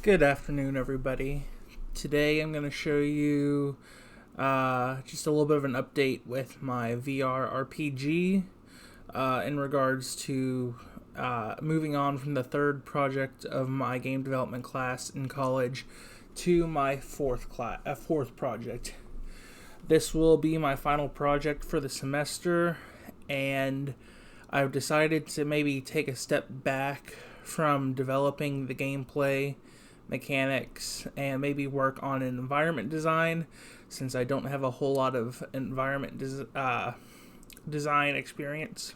Good afternoon, everybody. Today I'm going to show you just a little bit of an update with my VR RPG in regards to moving on from the third project of my game development class in college to my fourth project. This will be my final project for the semester, and I've decided to maybe take a step back from developing the gameplay mechanics and maybe work on an environment design, since I don't have a whole lot of design experience.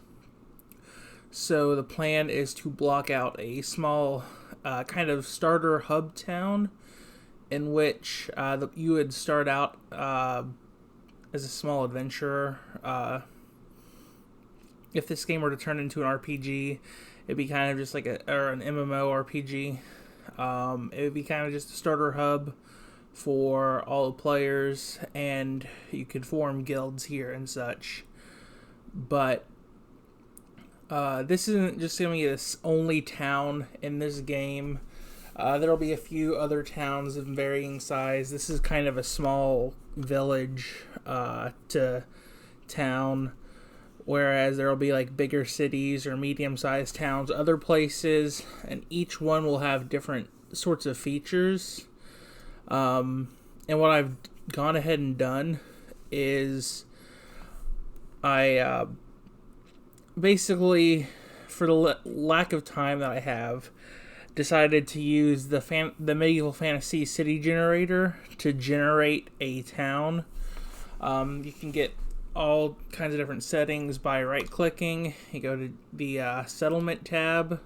So the plan is to block out a small kind of starter hub town in which you would start out as a small adventurer. If this game were to turn into an RPG, it'd be kind of just like an MMORPG. It would be kind of just a starter hub for all the players, and you could form guilds here and such. But this isn't just going to be this only town in this game. There'll be a few other towns of varying size. This is kind of a small village to town, whereas there'll be like bigger cities or medium-sized towns other places, and each one will have different sorts of features. And what I've gone ahead and done is I basically, for the lack of time that I have, decided to use the medieval fantasy city generator to generate a town. You can get all kinds of different settings by right-clicking. You go to the settlement tab,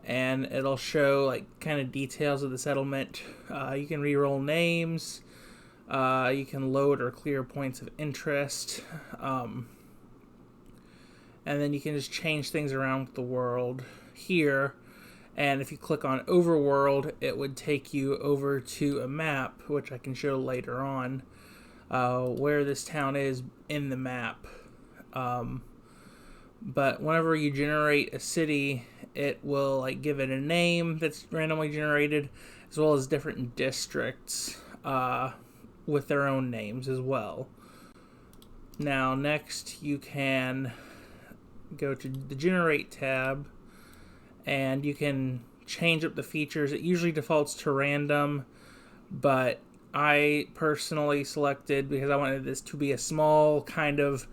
and it'll show like kind of details of the settlement. You can re-roll names. You can load or clear points of interest. And then you can just change things around with the world here. And if you click on Overworld, it would take you over to a map, which I can show later on, where this town is in the map. But whenever you generate a city, it will like give it a name that's randomly generated, as well as different districts with their own names as well. Now next you can go to the Generate tab, and you can change up the features. It usually defaults to random, but I personally selected, because I wanted this to be a small kind of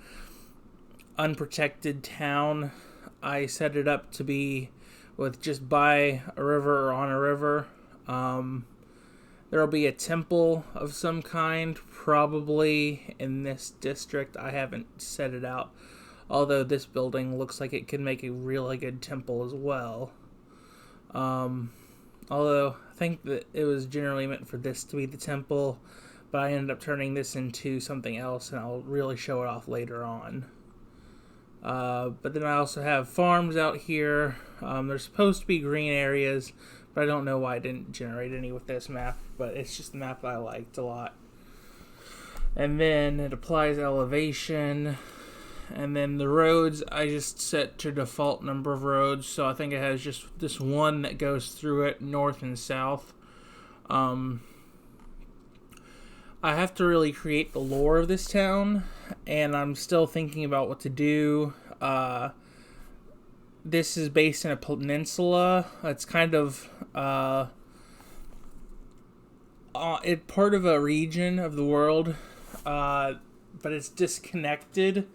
unprotected town, I set it up to be with just by a river or on a river. There will be a temple of some kind, probably in this district. I haven't set it out, although this building looks like it could make a really good temple as well. Although I think that it was generally meant for this to be the temple, but I ended up turning this into something else, and I'll really show it off later on. But then I also have farms out here. There's supposed to be green areas, but I don't know why I didn't generate any with this map, but it's just the map that I liked a lot. And then it applies elevation. And then the roads, I just set to default number of roads, so I think it has just this one that goes through it, north and south. I have to really create the lore of this town, and I'm still thinking about what to do. This is based in a peninsula. It's kind of it's part of a region of the world, but it's disconnected.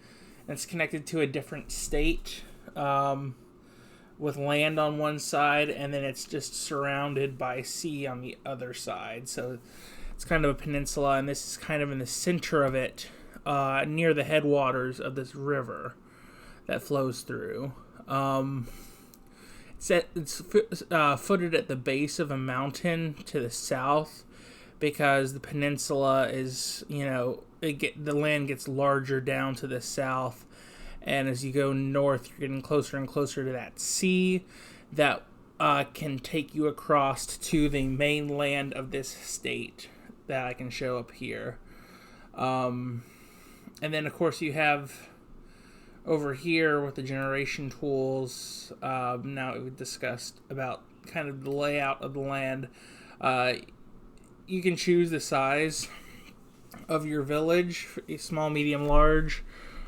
It's connected to a different state with land on one side, and then it's just surrounded by sea on the other side. So it's kind of a peninsula, and this is kind of in the center of it, near the headwaters of this river that flows through. It's footed at the base of a mountain to the south, because the peninsula is, the land gets larger down to the south, and as you go north, you're getting closer and closer to that sea that can take you across to the mainland of this state that I can show up here. And then, of course, you have over here with the generation tools. Now we discussed about kind of the layout of the land. You can choose the size of your village, small, medium, large.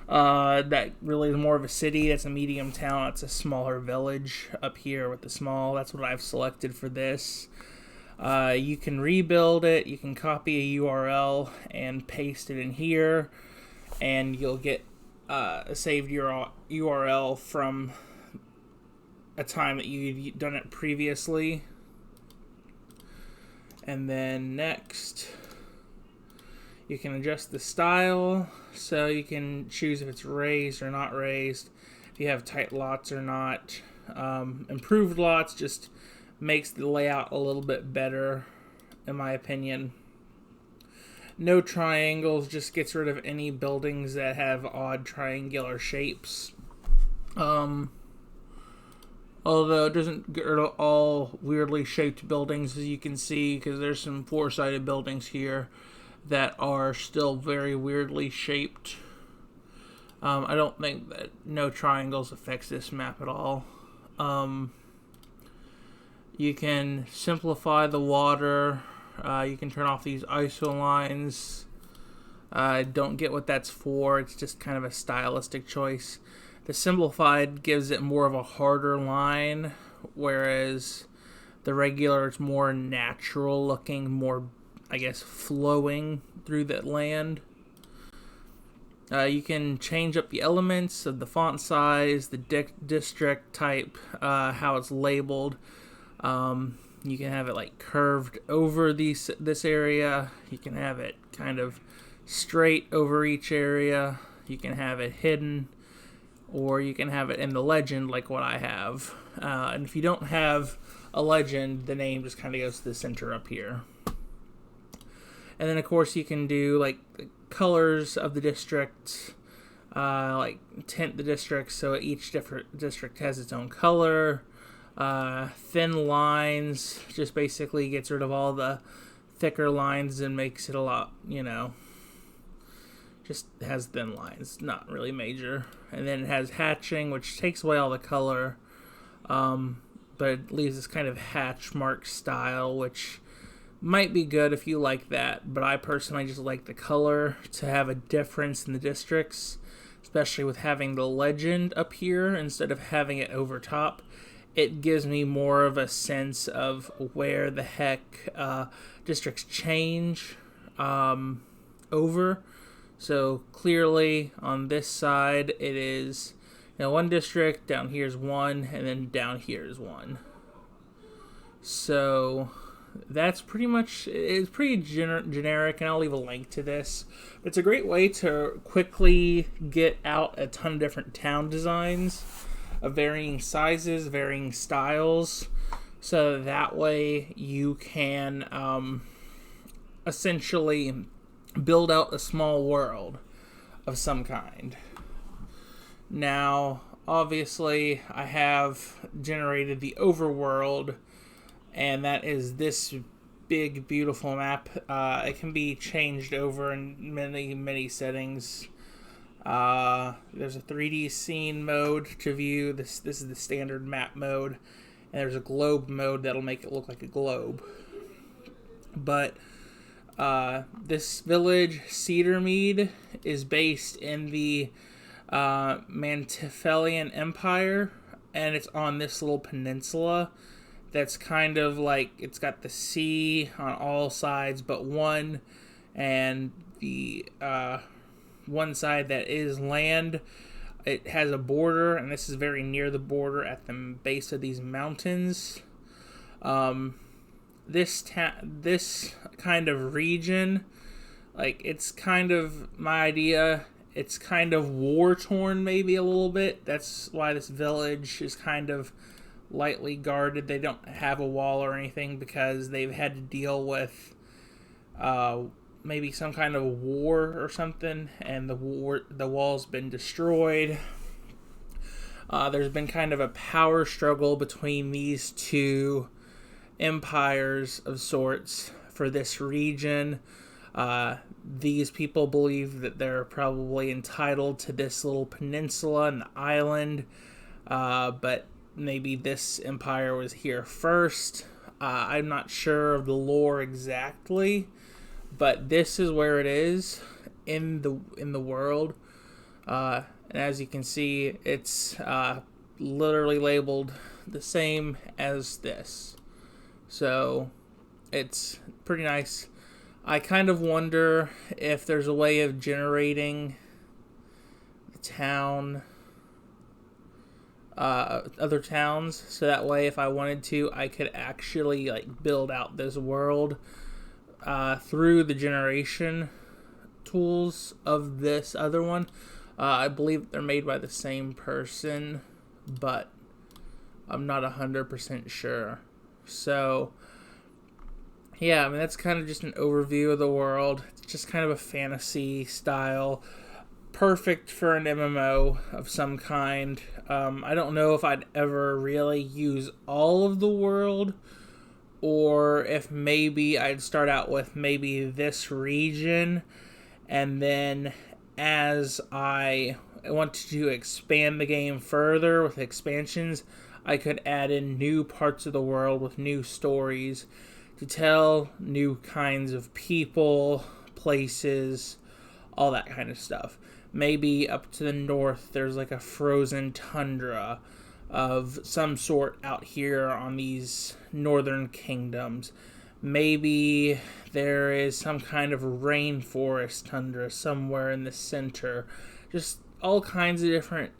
That really is more of a city. That's a medium town. It's a smaller village up here with the small. That's what I've selected for this. You can rebuild it. You can copy a URL and paste it in here, and you'll get a saved URL from a time that you've done it previously. And then next, you can adjust the style, so you can choose if it's raised or not raised, if you have tight lots or not. Improved lots just makes the layout a little bit better, in my opinion. No triangles just gets rid of any buildings that have odd triangular shapes. Although it doesn't get rid of all weirdly shaped buildings, as you can see, because there's some four-sided buildings here that are still very weirdly shaped. I don't think that no triangles affects this map at all. You can simplify the water. You can turn off these ISO lines. I don't get what that's for. It's just kind of a stylistic choice. The simplified gives it more of a harder line, whereas the regular is more natural looking, more, I guess, flowing through that land. You can change up the elements of the font size, the district type, how it's labeled. You can have it like curved over this area. You can have it kind of straight over each area. You can have it hidden, or you can have it in the legend like what I have. And if you don't have a legend, the name just kind of goes to the center up here. And then of course you can do like the colors of the district, like tint the district so each different district has its own color. Thin lines just basically gets rid of all the thicker lines and makes it a lot, just has thin lines, not really major. And then it has hatching, which takes away all the color, but it leaves this kind of hatch mark style, which might be good if you like that, but I personally just like the color to have a difference in the districts, especially with having the legend up here instead of having it over top. It gives me more of a sense of where the heck districts change over. So clearly on this side it is one district, down here is one, and then down here is one. So that's pretty much, it's pretty generic, and I'll leave a link to this. It's a great way to quickly get out a ton of different town designs of varying sizes, varying styles, so that way you can essentially build out a small world of some kind. Now, obviously, I have generated the overworld, and that is this big, beautiful map. It can be changed over in many settings. There's a 3D scene mode to view. This is the standard map mode, and there's a globe mode that'll make it look like a globe. But this village, Cedarmead, is based in the Mantifellian Empire, and it's on this little peninsula that's kind of like, it's got the sea on all sides but one, and the one side that is land, it has a border, and this is very near the border at the base of these mountains. This kind of region, like, it's kind of my idea. It's kind of war-torn maybe a little bit. That's why this village is kind of lightly guarded. They don't have a wall or anything because they've had to deal with maybe some kind of war or something, and the wall's been destroyed. There's been kind of a power struggle between these two empires of sorts for this region. These people believe that they're probably entitled to this little peninsula and the island, but maybe this empire was here first. I'm not sure of the lore exactly, but this is where it is in the world. And as you can see, it's literally labeled the same as this. So it's pretty nice. I kind of wonder if there's a way of generating the town, other towns, so that way if I wanted to, I could actually like build out this world through the generation tools of this other one. I believe they're made by the same person, but I'm not 100% sure. So yeah, I mean, that's kind of just an overview of the world. It's just kind of a fantasy style. Perfect for an MMO of some kind. I don't know if I'd ever really use all of the world, or if maybe I'd start out with maybe this region, and then as I want to expand the game further with expansions, I could add in new parts of the world with new stories to tell, new kinds of people, places, all that kind of stuff. Maybe up to the north there's like a frozen tundra of some sort out here on these northern kingdoms. Maybe there is some kind of rainforest tundra somewhere in the center. Just all kinds of different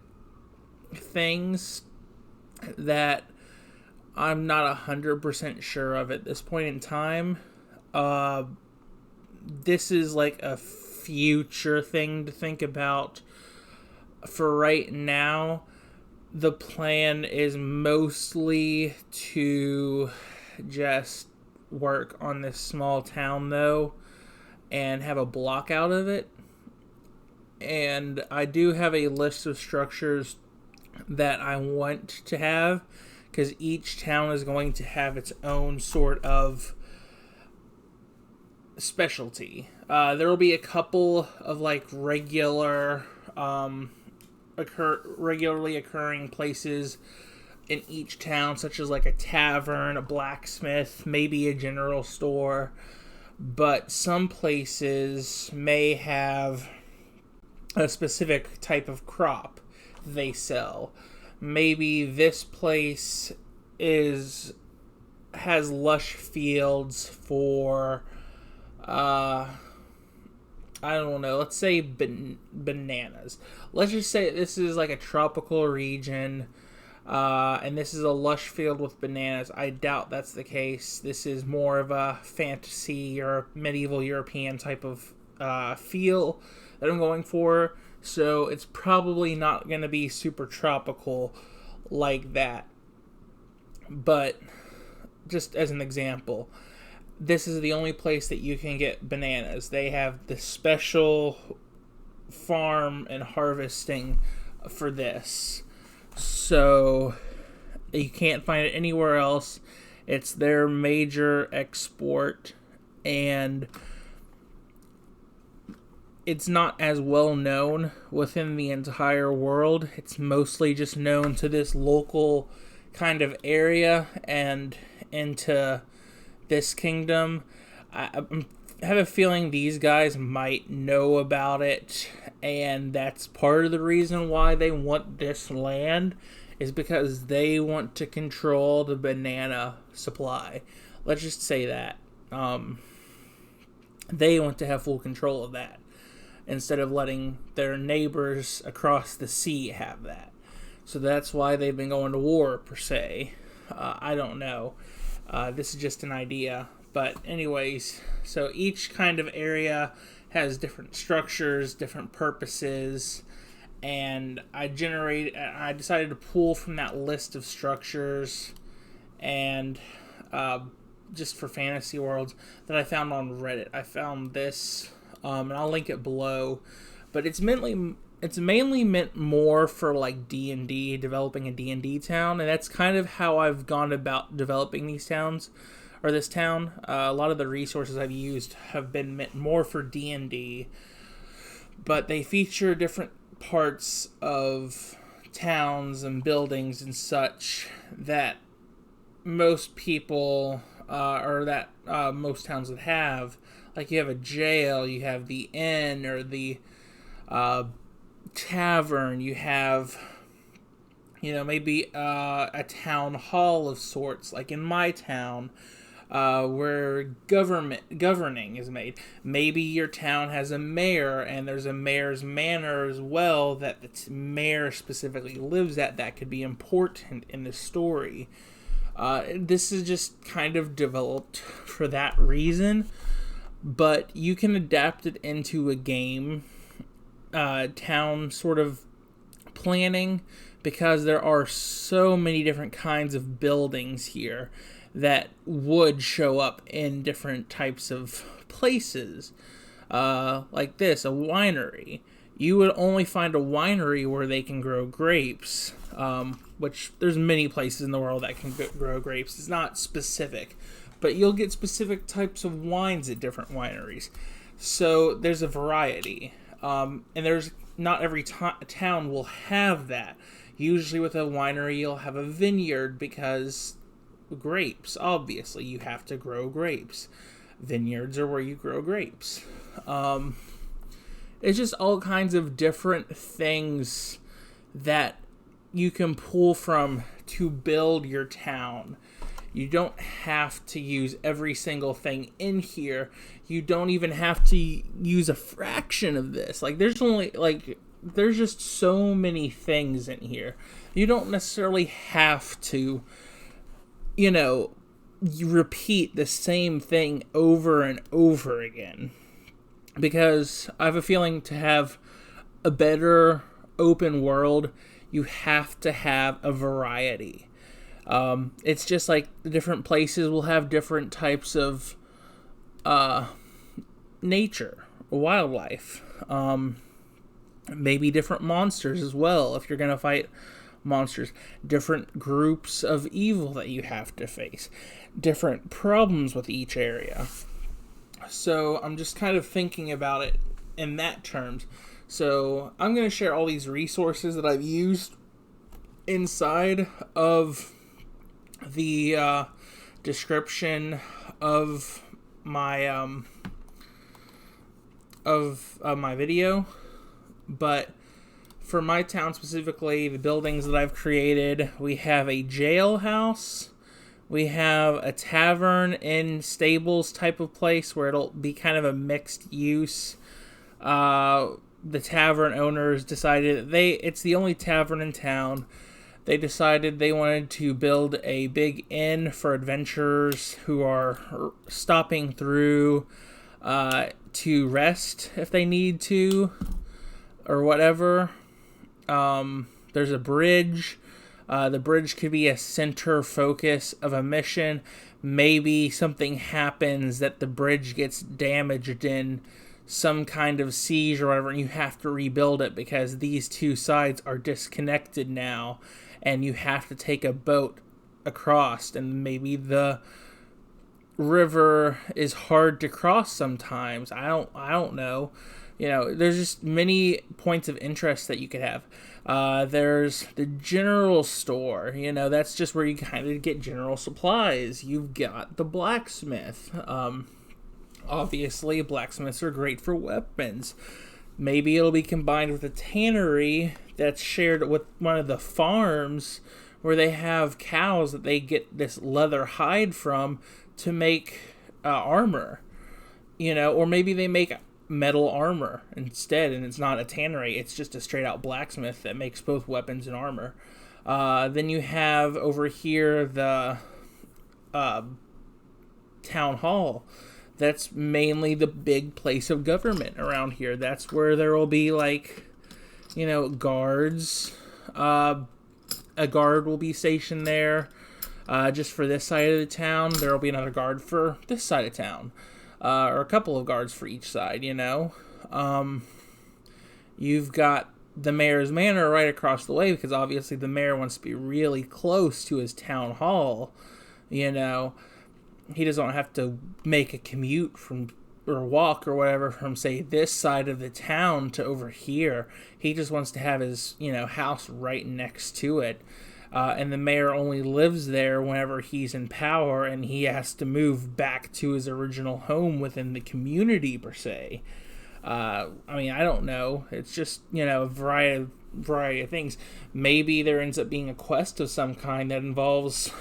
things that I'm not 100% sure of at this point in time. This is like a future thing to think about. For right now, the plan is mostly to just work on this small town, though, and have a block out of it. And I do have a list of structures that I want to have, because each town is going to have its own sort of specialty. There will be a couple of like regularly occurring places in each town, such as like a tavern, a blacksmith, maybe a general store. But some places may have a specific type of crop they sell. Maybe this place has lush fields for I don't know, let's say bananas. Let's just say this is like a tropical region, and this is a lush field with bananas. I doubt that's the case. This is more of a fantasy or medieval European type of feel that I'm going for. So it's probably not going to be super tropical like that. But just as an example, this is the only place that you can get bananas. They have the special farm and harvesting for this. So you can't find it anywhere else. It's their major export, and it's not as well known within the entire world. It's mostly just known to this local kind of area and into this kingdom. I have a feeling these guys might know about it, and that's part of the reason why they want this land, is because they want to control the banana supply. Let's just say that. They want to have full control of that, instead of letting their neighbors across the sea have that. So that's why they've been going to war, per se. I don't know. This is just an idea. But anyways, so each kind of area has different structures, different purposes, and I decided to pull from that list of structures, and just for Fantasy Worlds, that I found on Reddit. I found this, and I'll link it below, but it's mainly meant more for like D&D, developing a D&D town, and that's kind of how I've gone about developing these towns, or this town. A lot of the resources I've used have been meant more for D&D, but they feature different parts of towns and buildings and such that most people most towns would have. Like you have a jail, you have the inn or the tavern, you have maybe a town hall of sorts, like in my town, where governing is made. Maybe your town has a mayor, and there's a mayor's manor as well that the mayor specifically lives at. That could be important in the story. This is just kind of developed for that reason, but you can adapt it into a game, town sort of planning, because there are so many different kinds of buildings here that would show up in different types of places. Like this, a winery. You would only find a winery where they can grow grapes, which there's many places in the world that can grow grapes. It's not specific, but you'll get specific types of wines at different wineries. So there's a variety, and there's not every town will have that. Usually with a winery, you'll have a vineyard because grapes, obviously, you have to grow grapes. Vineyards are where you grow grapes. It's just all kinds of different things that you can pull from to build your town. You don't have to use every single thing in here. You don't even have to use a fraction of this. Like, there's just so many things in here. You don't necessarily have to, repeat the same thing over and over again. Because I have a feeling to have a better open world, you have to have a variety. It's just like the different places will have different types of nature, wildlife, maybe different monsters as well if you're going to fight monsters, different groups of evil that you have to face, different problems with each area. So I'm just kind of thinking about it in that terms. So I'm going to share all these resources that I've used inside of the description of my my video. But for my town specifically, the buildings that I've created, we have a jailhouse. We have a tavern in stables type of place where it'll be kind of a mixed use. The tavern owners decided it's the only tavern in town. They decided they wanted to build a big inn for adventurers who are stopping through to rest if they need to or whatever. There's a bridge. The bridge could be a center focus of a mission. Maybe something happens that the bridge gets damaged in some kind of siege or whatever, and you have to rebuild it because these two sides are disconnected now, and you have to take a boat across, and maybe the river is hard to cross sometimes. I don't know. There's just many points of interest that you could have. There's the general store. That's just where you kind of get general supplies. You've got the blacksmith. Obviously, blacksmiths are great for weapons. Maybe it'll be combined with a tannery that's shared with one of the farms where they have cows that they get this leather hide from to make armor. Or maybe they make metal armor instead, and it's not a tannery, it's just a straight out blacksmith that makes both weapons and armor. Then you have over here the town hall. That's mainly the big place of government around here. That's where there will be guards. A guard will be stationed there just for this side of the town. There will be another guard for this side of town. Or a couple of guards for each side, You've got the mayor's manor right across the way because obviously the mayor wants to be really close to his town hall. He doesn't have to make a commute from or walk or whatever from, say, this side of the town to over here. He just wants to have his, house right next to it. And the mayor only lives there whenever he's in power, and he has to move back to his original home within the community, per se. I don't know. It's just, a variety of things. Maybe there ends up being a quest of some kind that involves,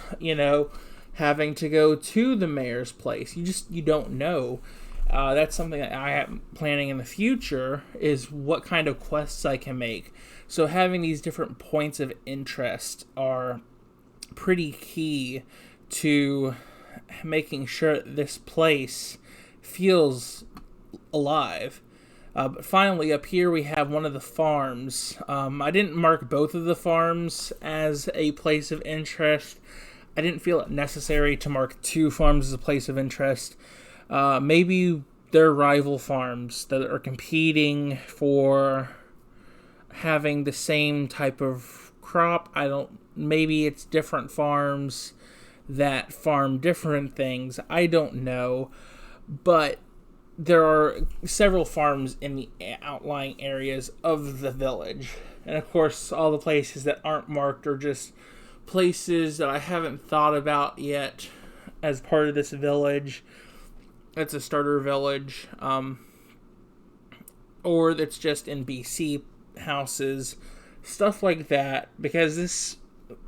having to go to the mayor's place. You don't know. That's something that I am planning in the future, is what kind of quests I can make. So having these different points of interest are pretty key to making sure this place feels alive. But finally, up here we have one of the farms. I didn't mark both of the farms as a place of interest. I didn't feel it necessary to mark two farms as a place of interest. Maybe they're rival farms that are competing for having the same type of crop. Maybe it's different farms that farm different things. I don't know. But there are several farms in the outlying areas of the village. And of course, all the places that aren't marked are just places that I haven't thought about yet as part of this village. It's a starter village. Or it's just NPC houses. Stuff like that. Because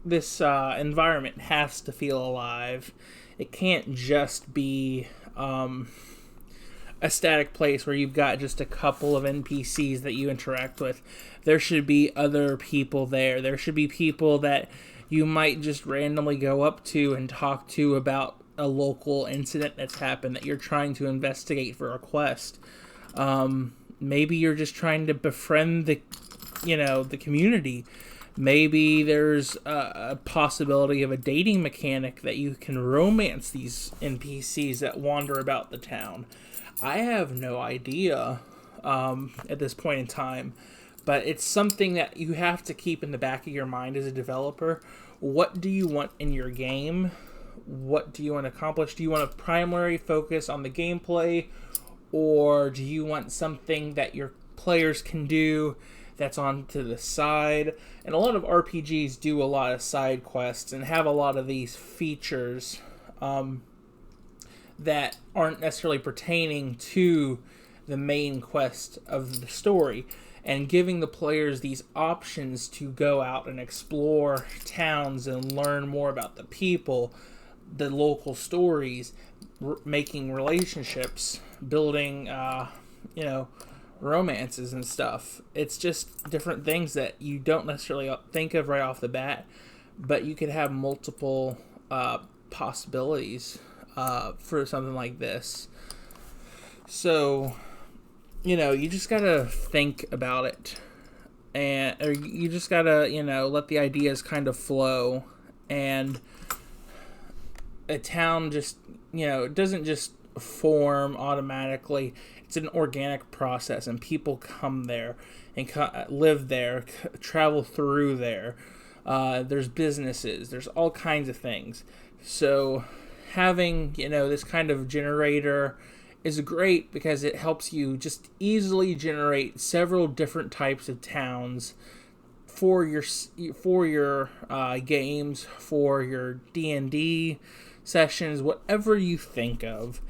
this environment has to feel alive. It can't just be a static place where you've got just a couple of NPCs that you interact with. There should be other people there. There should be people that you might just randomly go up to and talk to about a local incident that's happened that you're trying to investigate for a quest. Maybe you're just trying to befriend the community. Maybe there's a possibility of a dating mechanic that you can romance these NPCs that wander about the town. I have no idea at this point in time, but it's something that you have to keep in the back of your mind as a developer. What do you want in your game? What do you want to accomplish? Do you want to primarily focus on the gameplay, or do you want something that your players can do that's on to the side? And a lot of RPGs do a lot of side quests and have a lot of these features that aren't necessarily pertaining to the main quest of the story, and giving the players these options to go out and explore towns and learn more about the people, the local stories, making relationships, building romances and stuff. It's just different things that you don't necessarily think of right off the bat, but you could have multiple possibilities for something like this. So, you just gotta think about it, or you just gotta, let the ideas kind of flow. And a town just, it doesn't just form automatically. It's an organic process, and people come there and live there, travel through there. There's businesses, there's all kinds of things. So having, this kind of generator is great because it helps you just easily generate several different types of towns for your games, for your D&D sessions, whatever you think of.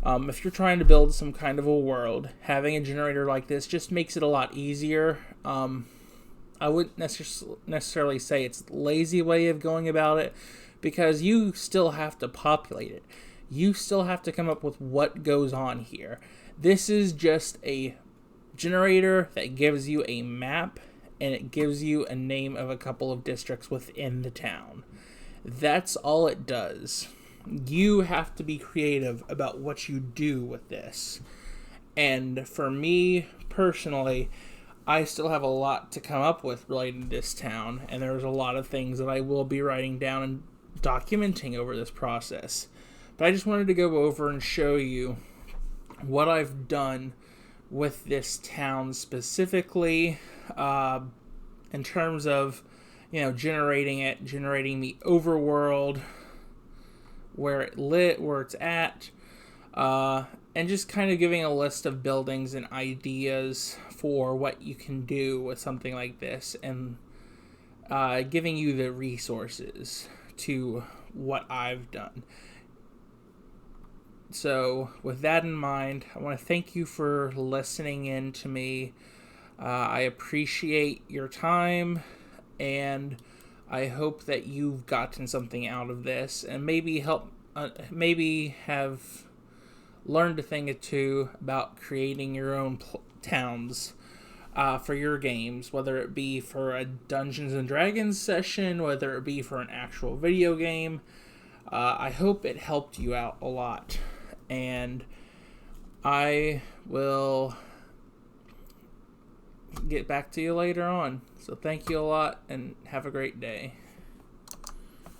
If you're trying to build some kind of a world, having a generator like this just makes it a lot easier. I wouldn't necessarily say it's a lazy way of going about it, because you still have to populate it. You still have to come up with what goes on here. This is just a generator that gives you a map, and it gives you a name of a couple of districts within the town. That's all it does. You have to be creative about what you do with this. And for me, personally, I still have a lot to come up with related to this town, and there's a lot of things that I will be writing down and documenting over this process. But I just wanted to go over and show you what I've done with this town specifically, in terms of, generating the overworld, where it's at, and just kind of giving a list of buildings and ideas for what you can do with something like this, and giving you the resources to what I've done. So, with that in mind, I want to thank you for listening in to me. I appreciate your time, and I hope that you've gotten something out of this, and maybe have learned a thing or two about creating your own towns for your games, whether it be for a Dungeons and Dragons session, whether it be for an actual video game. I hope it helped you out a lot, and I will get back to you later on. So thank you a lot, and have a great day.